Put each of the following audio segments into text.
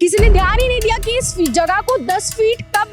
किसी ने ध्यान ही नहीं दिया कि इस जगह को 10 फीट कब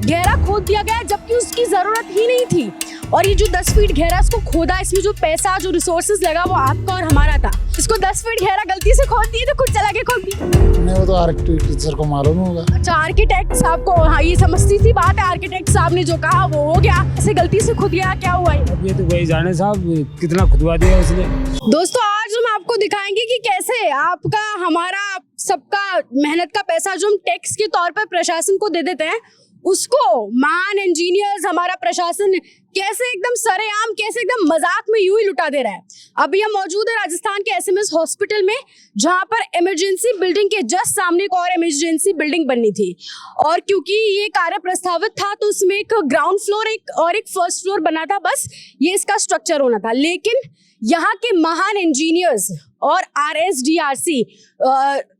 गहरा खोद दिया गया, जबकि उसकी जरूरत ही नहीं थी। और ये जो 10 फीट गहरा इसको खोदा, इसमें जो पैसा जो रिसोर्सेज लगा वो आपका और हमारा था। इसको 10 फीट गहरा गलती से खोद दिए तो खुद चला के खोद दिया। नहीं, वो तो आर्किटेक्ट टीचर को मालूम होगा। अच्छा, आर्किटेक्ट साहब को, हाँ ये समझती सी बात है, आर्किटेक्ट साहब ने जो कहा वो हो गया। ऐसे गलती से खुद गया, क्या हुआ ये तो वही जाने साहब कितना खुदवा दिया उसने। दोस्तों आज हम आपको दिखाएंगे कि कैसे आपका, हमारा, सबका मेहनत का पैसा जो हम टैक्स के तौर पर प्रशासन को दे देते हैं, उसको महान इंजीनियर्स, हमारा प्रशासन कैसे एकदम सरेआम, कैसे एकदम मजाक में यूं ही लुटा दे रहा है। अभी हम मौजूद है राजस्थान के एसएमएस हॉस्पिटल में, जहां पर इमरजेंसी बिल्डिंग के जस्ट सामने एक और इमरजेंसी बिल्डिंग बननी थी। और क्योंकि ये कार्य प्रस्तावित था तो उसमें एक ग्राउंड फ्लोर एक फर्स्ट फ्लोर बना था, बस ये इसका स्ट्रक्चर होना था। लेकिन यहाँ के महान इंजीनियर्स और RSDRC,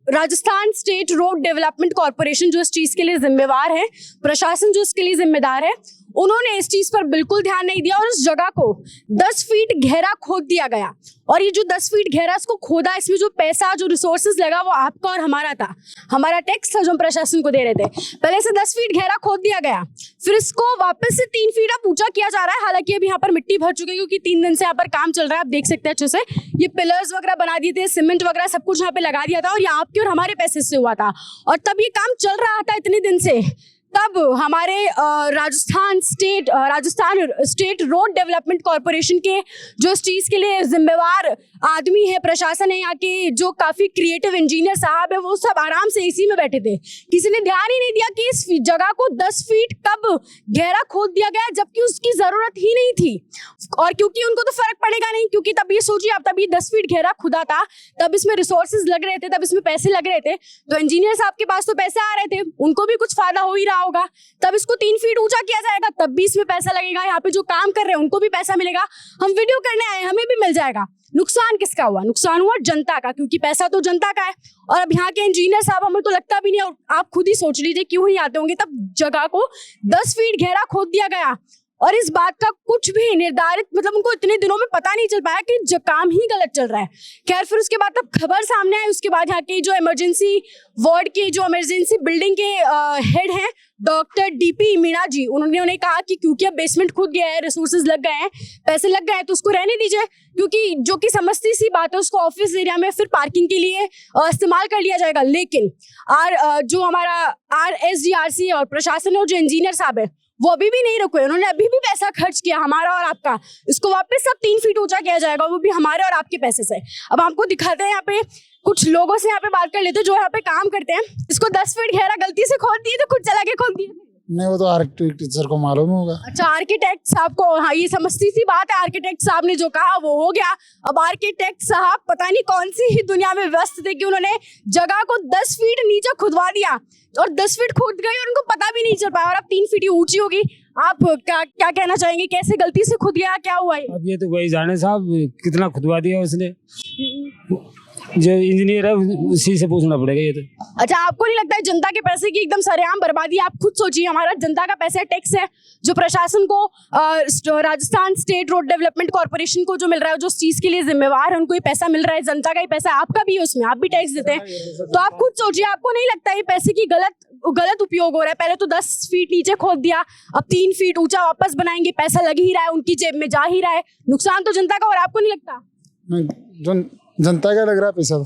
Rajasthan state road development corporation, जो इस चीज के लिए जिम्मेवार है, प्रशासन जो इसके लिए जिम्मेदार है, उन्होंने इस चीज पर बिल्कुल ध्यान नहीं दिया और उस जगह को 10 फीट गहरा खोद दिया गया। और ये जो 10 फीट गहरा इसको खोदा, इसमें जो पैसा जो रिसोर्सेज लगा वो आपका और हमारा था, हमारा टैक्स था जो हम प्रशासन को दे रहे थे। पहले से 10 फीट गहरा खोद दिया गया, फिर इसको वापस से 3 फीट अब ऊंचा किया जा रहा है। हालांकि अभी यहाँ पर मिट्टी भर चुकी है क्योंकि 3 दिन से यहाँ पर काम चल रहा है, आप देख सकते हैं अच्छे से। ये पिलर्स वगैरह बना दिए थे, सीमेंट वगैरह सब कुछ यहाँ पे लगा दिया था और ये आपके और हमारे पैसे से हुआ था। और तब ये काम चल रहा था इतने दिन से, तब हमारे Rajasthan state road development corporation के जो इस चीज के लिए जिम्मेवार आदमी है, प्रशासन है, यहाँ के जो काफी क्रिएटिव इंजीनियर साहब है, वो सब आराम से एसी में बैठे थे। किसी ने ध्यान ही नहीं दिया कि इस जगह को 10 फीट कब गहरा खोद दिया गया, जबकि उसकी जरूरत ही नहीं थी। और क्योंकि उनको तो फर्क पड़ेगा नहीं, क्योंकि तब ये सोचिए आप, तब ये 10 फीट गहरा खुदा था, तब इसमें रिसोर्सेज लग रहे थे, तब इसमें पैसे लग रहे थे, तो इंजीनियर साहब के पास तो पैसे आ रहे थे, उनको भी कुछ फायदा हो ही रहा होगा। तब इसको 3 फीट ऊंचा किया जाएगा, तब भी इसमें पैसा लगेगा, यहाँ पे जो काम कर रहे हैं उनको भी पैसा मिलेगा, हम वीडियो करने आए हमें भी मिल जाएगा। नुकसान किसका हुआ? नुकसान हुआ जनता का, क्योंकि पैसा तो जनता का है। और अब यहाँ के इंजीनियर साहब, हमें तो लगता भी नहीं, और आप खुद ही सोच लीजिए क्यों ही आते होंगे, तब जगह को 10 फीट गहरा खोद दिया गया और इस बात का कुछ भी निर्धारित, मतलब उनको इतने दिनों में पता नहीं चल पाया कि काम ही गलत चल रहा है। खैर, फिर उसके बाद तब खबर सामने आई। उसके बाद यहाँ के जो इमरजेंसी वार्ड के, जो इमरजेंसी बिल्डिंग के हेड हैं, डॉक्टर DP मीणा जी, उन्होंने कहा कि क्योंकि अब बेसमेंट खुद गया है, रिसोर्सेज लग गए हैं, पैसे लग गए हैं, तो उसको रहने दीजिए, क्योंकि जो कि समझती सी बात है, उसको ऑफिस एरिया में फिर पार्किंग के लिए इस्तेमाल कर लिया जाएगा। लेकिन जो हमारा RSDRC और प्रशासन और जो इंजीनियर साहब है, वो अभी भी नहीं रुके, उन्होंने अभी भी पैसा खर्च किया हमारा और आपका। इसको वापस सब 3 फीट ऊंचा किया जाएगा, वो भी हमारे और आपके पैसे से। अब आपको दिखाते हैं, यहाँ पे कुछ लोगों से यहाँ पे बात कर लेते हैं जो यहाँ पे काम करते हैं। इसको 10 फीट गहरा गलती से खोद दिए तो खुद चला के खोद दिए। नहीं, वो तो आर्किटेक्ट टीचर को मालूम होगा। अच्छा, आर्किटेक्ट साहब को, हाँ ये समझती सी बात है, आर्किटेक्ट साहब ने जो कहा वो हो गया। अब आर्किटेक्ट साहब पता नहीं कौन सी ही दुनिया में व्यस्त थे कि उन्होंने जगह को 10 फीट नीचे खुदवा दिया और 10 फीट खुद गई और उनको पता भी नहीं चल पाया, और अब 3 फीट ऊंची होगी। आप क्या कहना चाहेंगे, कैसे गलती से खुद गया, क्या हुआ? अब ये तो वही जाने साहब कितना खुदवा दिया उसने, जो इंजीनियर है उसी से पूछना पड़ेगा ये तो। अच्छा, आपको नहीं लगता है जनता के पैसे की एकदम सरेआम बर्बादी? आप खुद सोचिए, हमारा जनता का पैसा टैक्स है, जो प्रशासन को, Rajasthan state road development corporation को जो मिल रहा है, जो इस चीज के लिए जिम्मेवार है, उनको ये पैसा मिल रहा है, जनता का ही पैसा, आपका भी है, उसमें आप भी टैक्स देते हैं। तो आप खुद सोचिए, आपको नहीं लगता ये पैसे की गलत उपयोग हो रहा है? पहले तो 10 फीट नीचे खोद दिया, अब 3 फीट ऊंचा वापस बनाएंगे, पैसा लग ही रहा है, उनकी जेब में जा ही रहा है, नुकसान तो जनता का, और आपको नहीं लगता? नहीं, जनता का लग रहा है पैसा,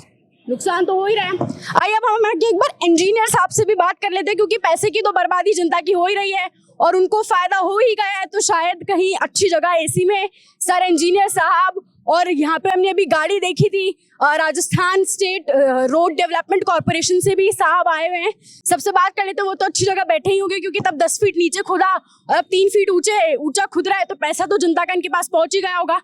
नुकसान तो हो ही रहा है। आइए अब हम एक बार इंजीनियर साहब से भी बात कर लेते हैं, क्योंकि पैसे की तो बर्बादी जनता की हो ही रही है और उनको फायदा हो ही गया है, तो शायद कहीं अच्छी जगह एसी में सर इंजीनियर साहब। और यहाँ पे हमने अभी गाड़ी देखी थी, Rajasthan state road development corporation से भी साहब आए हुए हैं, सबसे बात कर लेते हैं। वो तो अच्छी जगह बैठे ही होंगे, क्योंकि तब 10 फीट नीचे खुदा और अब 3 फीट ऊंचा खुद रहा है, तो पैसा तो जनता का इनके पास पहुंच ही गया होगा।